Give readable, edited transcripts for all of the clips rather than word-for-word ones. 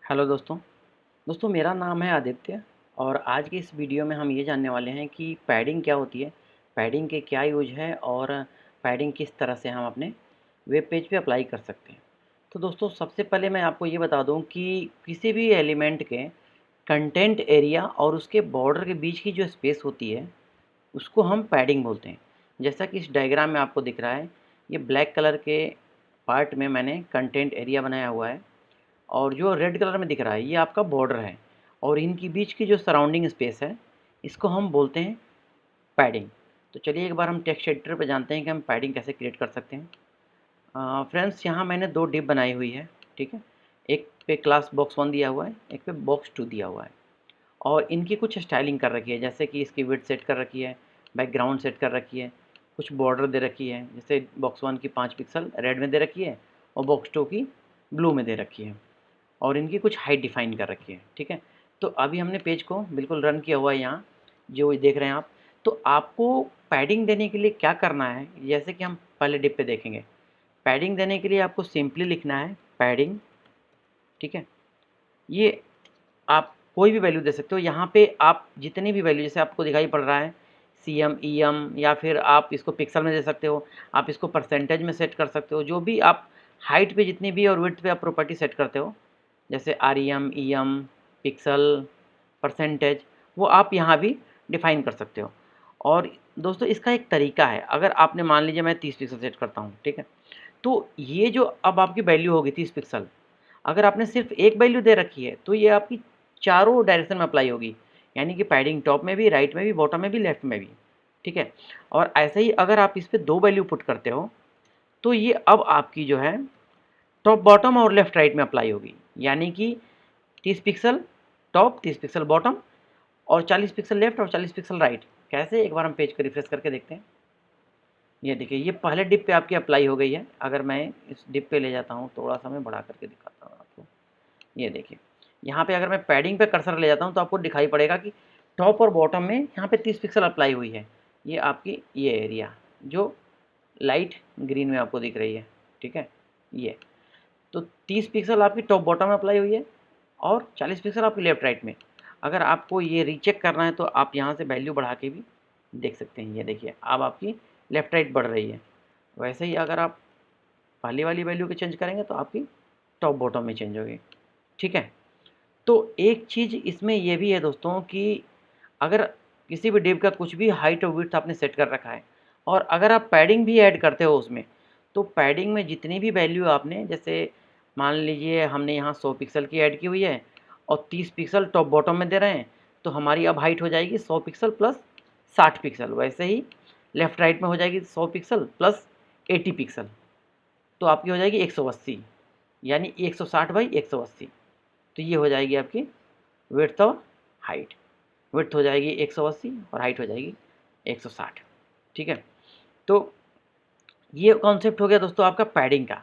Hello दोस्तों मेरा नाम है आदित्य। और आज की इस वीडियो में हम ये जानने वाले हैं कि पैडिंग क्या होती है, पैडिंग के क्या यूज है और पैडिंग किस तरह से हम अपने वेब पेज पे अप्लाई कर सकते हैं। तो दोस्तों सबसे पहले मैं आपको ये बता दूं कि किसी भी एलिमेंट के कंटेंट एरिया और उसके बॉर्डर के बीच की जो स्पेस होती है उसको हम पैडिंग बोलते हैं। जैसा कि इस डायग्राम में आपको दिख रहा है, ये ब्लैक कलर के पार्ट में मैंने कंटेंट एरिया बनाया हुआ है और जो रेड कलर में दिख रहा है ये आपका बॉर्डर है। और इनकी बीच की जो सराउंडिंग स्पेस है इसको हम बोलते हैं पैडिंग। तो चलिए एक बार हम टेक्स्ट एडिटर पर जानते हैं कि हम पैडिंग कैसे क्रिएट कर सकते हैं। फ्रेंड्स यहाँ मैंने दो डिप बनाई हुई है, ठीक है। एक पे क्लास बॉक्स 1 दिया हुआ है, एक पे बॉक्स 2 दिया हुआ है। और इनकी कुछ स्टाइलिंग कर रखी है, जैसे कि इसकी विड्थ सेट कर रखी है, बैकग्राउंड सेट कर रखी है, कुछ बॉर्डर दे रखी है। जैसे बॉक्स 1 की 5 पिक्सल रेड में दे रखी है और बॉक्स 2 की ब्लू में दे रखी है। और इनकी कुछ हाइट डिफाइन कर रखी है, ठीक है। तो अभी हमने पेज को बिल्कुल रन किया हुआ है यहाँ, जो देख रहे हैं आप। तो आपको पैडिंग देने के लिए क्या करना है, जैसे कि हम पहले डिप पे देखेंगे। पैडिंग देने के लिए आपको सिंपली लिखना है पैडिंग, ठीक है। ये आप कोई भी वैल्यू दे सकते हो। यहाँ पे आप जितनी भी वैल्यू, जैसे आपको दिखाई पड़ रहा है CM EM, या फिर आप इसको पिक्सल में दे सकते हो, आप इसको परसेंटेज में सेट कर सकते हो। जो भी आप हाइट पे जितनी भी और विड्थ पे आप प्रॉपर्टी सेट करते हो, जैसे REM EM पिक्सल परसेंटेज, वो आप यहाँ भी डिफाइन कर सकते हो। और दोस्तों इसका एक तरीका है, अगर आपने मान लीजिए मैं 30 पिक्सल सेट करता हूँ, ठीक है। तो ये जो अब आपकी वैल्यू होगी 30 पिक्सल, अगर आपने सिर्फ एक वैल्यू दे रखी है तो ये आपकी चारों डायरेक्शन में अप्लाई होगी। यानी कि पैडिंग टॉप में भी, राइट में भी, बॉटम में भी, लेफ्ट में भी, ठीक है। और ऐसे ही अगर आप इस पर दो वैल्यू पुट करते हो तो ये अब आपकी जो है टॉप बॉटम और लेफ्ट राइट में अप्लाई होगी। यानी कि 30 पिक्सल टॉप, 30 पिक्सल बॉटम, और 40 पिक्सल लेफ्ट और 40 पिक्सल राइट। कैसे, एक बार हम पेज को रिफ्रेश करके देखते हैं। ये देखिए ये पहले डिप पे आपकी अप्लाई हो गई है। अगर मैं इस डिप पे ले जाता हूँ, थोड़ा सा मैं बढ़ा करके दिखाता हूँ आपको। ये देखिए यहाँ पे अगर मैं पैडिंग पे कर्सर ले जाता हूँ तो आपको दिखाई पड़ेगा कि टॉप और बॉटम में यहाँ पे 30 पिक्सल अप्लाई हुई है। ये आपकी ये एरिया जो लाइट ग्रीन में आपको दिख रही है, ठीक है। ये तो 30 पिक्सल आपकी टॉप बॉटम में अप्लाई हुई है और 40 पिक्सल आपकी लेफ्ट राइट में। अगर आपको ये रीचेक करना है तो आप यहाँ से वैल्यू बढ़ा के भी देख सकते हैं। ये देखिए अब आपकी लेफ्ट राइट बढ़ रही है। वैसे ही अगर आप पहली वाली वैल्यू को चेंज करेंगे तो आपकी टॉप बॉटम में चेंज होगी, ठीक है। तो एक चीज़ इसमें ये भी है दोस्तों कि अगर किसी भी डिव का कुछ भी हाइट और विड्थ आपने सेट कर रखा है और अगर आप पैडिंग भी ऐड करते हो उसमें, तो पैडिंग में जितनी भी वैल्यू आपने, जैसे मान लीजिए हमने यहाँ 100 पिक्सल की ऐड की हुई है और 30 पिक्सल टॉप बॉटम में दे रहे हैं, तो हमारी अब हाइट हो जाएगी 100 पिक्सल प्लस 60 पिक्सल। वैसे ही लेफ्ट राइट में हो जाएगी 100 पिक्सल प्लस 80 पिक्सल, तो आपकी हो जाएगी 180, यानी 160 बाई 180। तो ये हो जाएगी आपकी विड्थ और हाइट। विड्थ हो जाएगी 180 और हाइट हो जाएगी 160, ठीक है। तो ये कॉन्सेप्ट हो गया दोस्तों आपका पैडिंग का।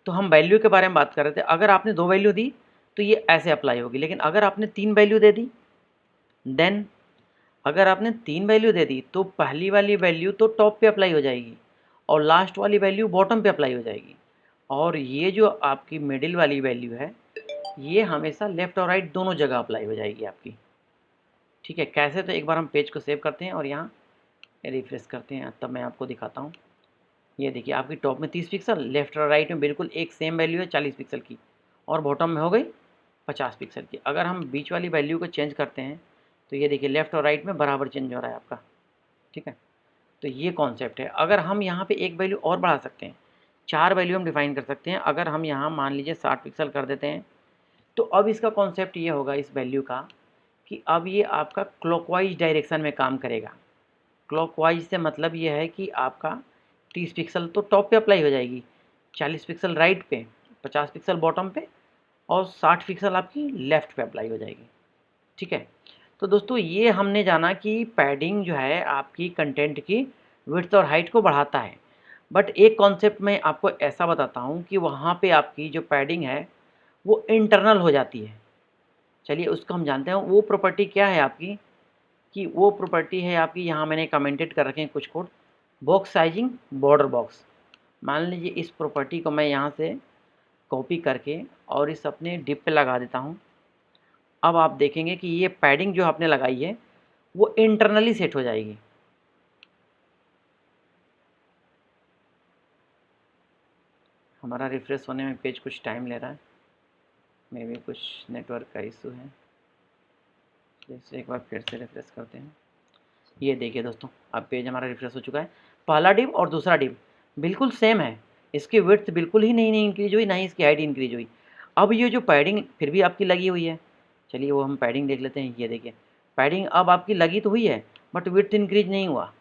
तो हम वैल्यू के बारे में बात कर रहे थे। अगर आपने दो वैल्यू दी तो ये ऐसे अप्लाई होगी, लेकिन अगर आपने तीन वैल्यू दे दी, देन अगर आपने तीन वैल्यू दे दी तो पहली वाली वैल्यू तो टॉप पे अप्लाई हो जाएगी और लास्ट वाली वैल्यू बॉटम पे अप्लाई हो जाएगी। और ये जो आपकी मिडिल वाली वैल्यू है ये हमेशा लेफ़्ट और राइट दोनों जगह अप्लाई हो जाएगी आपकी, ठीक है। कैसे, तो एक बार हम पेज को सेव करते हैं और यहाँ रिफ्रेश करते हैं, तब मैं आपको दिखाता हूँ। ये देखिए आपकी टॉप में 30 पिक्सल, लेफ्ट और राइट में बिल्कुल एक सेम वैल्यू है 40 पिक्सल की, और बॉटम में हो गई 50 पिक्सल की। अगर हम बीच वाली वैल्यू को चेंज करते हैं तो ये देखिए लेफ्ट और राइट में बराबर चेंज हो रहा है आपका, ठीक है। तो ये कॉन्सेप्ट है। अगर हम यहाँ पे एक वैल्यू और बढ़ा सकते हैं, चार वैल्यू हम डिफाइन कर सकते हैं। अगर हम यहाँ मान लीजिए 60 पिक्सल कर देते हैं तो अब इसका कॉन्सेप्ट ये होगा इस वैल्यू का कि अब ये आपका क्लॉकवाइज डायरेक्शन में काम करेगा। क्लॉकवाइज से मतलब ये है कि आपका 30 पिक्सल तो टॉप पे अप्लाई हो जाएगी, 40 पिक्सल राइट पे, 50 पिक्सल बॉटम पे और 60 पिक्सल आपकी लेफ़्ट पे अप्लाई हो जाएगी, ठीक है। तो दोस्तों ये हमने जाना कि पैडिंग जो है आपकी कंटेंट की विड्थ और हाइट को बढ़ाता है। बट एक कॉन्सेप्ट मैं आपको ऐसा बताता हूँ कि वहाँ पे आपकी जो पैडिंग है वो इंटरनल हो जाती है। चलिए उसको हम जानते हैं। वो प्रॉपर्टी क्या है आपकी, कि वो प्रॉपर्टी है आपकी, यहाँ मैंने कमेंटेड कर रखे हैं कुछ code, box sizing border box. मान लीजिए इस प्रॉपर्टी को मैं यहाँ से कॉपी करके और इस अपने डिप पे लगा देता हूँ, अब आप देखेंगे कि ये पैडिंग जो आपने लगाई है वो इंटरनली सेट हो जाएगी। हमारा रिफ़्रेश होने में पेज कुछ टाइम ले रहा है, मे बी कुछ नेटवर्क का इशू है। जैसे एक बार फिर से रिफ़्रेश करते हैं। ये देखिए दोस्तों, अब पेज हमारा रिफ़्रेश हो चुका है। पहला डिव और दूसरा डिव बिल्कुल सेम है, इसकी विड्थ बिल्कुल ही नहीं इंक्रीज हुई, ना ही इसकी हाइट इंक्रीज हुई। अब ये जो पैडिंग फिर भी आपकी लगी हुई है, चलिए वो हम पैडिंग देख लेते हैं। ये देखिए पैडिंग अब आपकी लगी तो हुई है बट विड्थ इंक्रीज नहीं हुआ,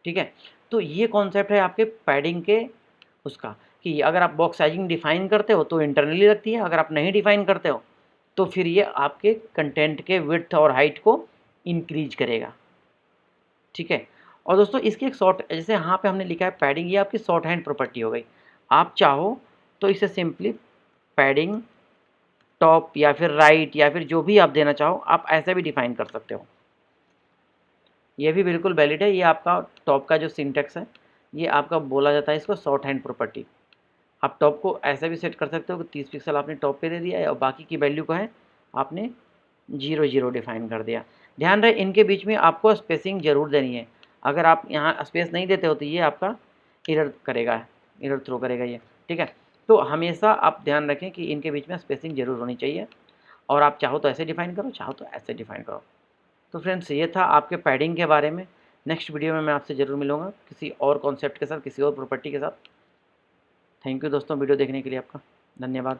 ठीक है। तो ये कॉन्सेप्ट है आपके पैडिंग के उसका, कि अगर आप बॉक्स साइजिंग डिफाइन करते हो तो इंटरनली लगती है, अगर आप नहीं डिफाइन करते हो तो फिर ये आपके कंटेंट के विड्थ और हाइट को इंक्रीज करेगा, ठीक है। और दोस्तों इसकी एक शॉर्ट, जैसे यहाँ पे हमने लिखा है पैडिंग, ये आपकी शॉर्ट हैंड प्रॉपर्टी हो गई। आप चाहो तो इसे सिंपली पैडिंग टॉप या फिर राइट या फिर जो भी आप देना चाहो आप ऐसे भी डिफाइन कर सकते हो, ये भी बिल्कुल वैलिड है। ये आपका टॉप का जो सिंटेक्स है ये आपका बोला जाता है इसको शॉर्ट हैंड प्रॉपर्टी। आप टॉप को ऐसे भी सेट कर सकते हो कि 30 पिक्सल आपने टॉप पे दे दिया है और बाकी की वैल्यू को है आपने 0 डिफाइन कर दिया। ध्यान रहे इनके बीच में आपको स्पेसिंग ज़रूर देनी है, अगर आप यहाँ स्पेस नहीं देते हो तो ये आपका एरर करेगा, एरर थ्रो करेगा ये, ठीक है। तो हमेशा आप ध्यान रखें कि इनके बीच में स्पेसिंग ज़रूर होनी चाहिए, और आप चाहो तो ऐसे डिफाइन करो, चाहो तो ऐसे डिफाइन करो। तो फ्रेंड्स ये था आपके पैडिंग के बारे में। नेक्स्ट वीडियो में मैं आपसे ज़रूर मिलूँगा किसी और कॉन्सेप्ट के साथ, किसी और प्रॉपर्टी के साथ। थैंक यू दोस्तों वीडियो देखने के लिए आपका धन्यवाद।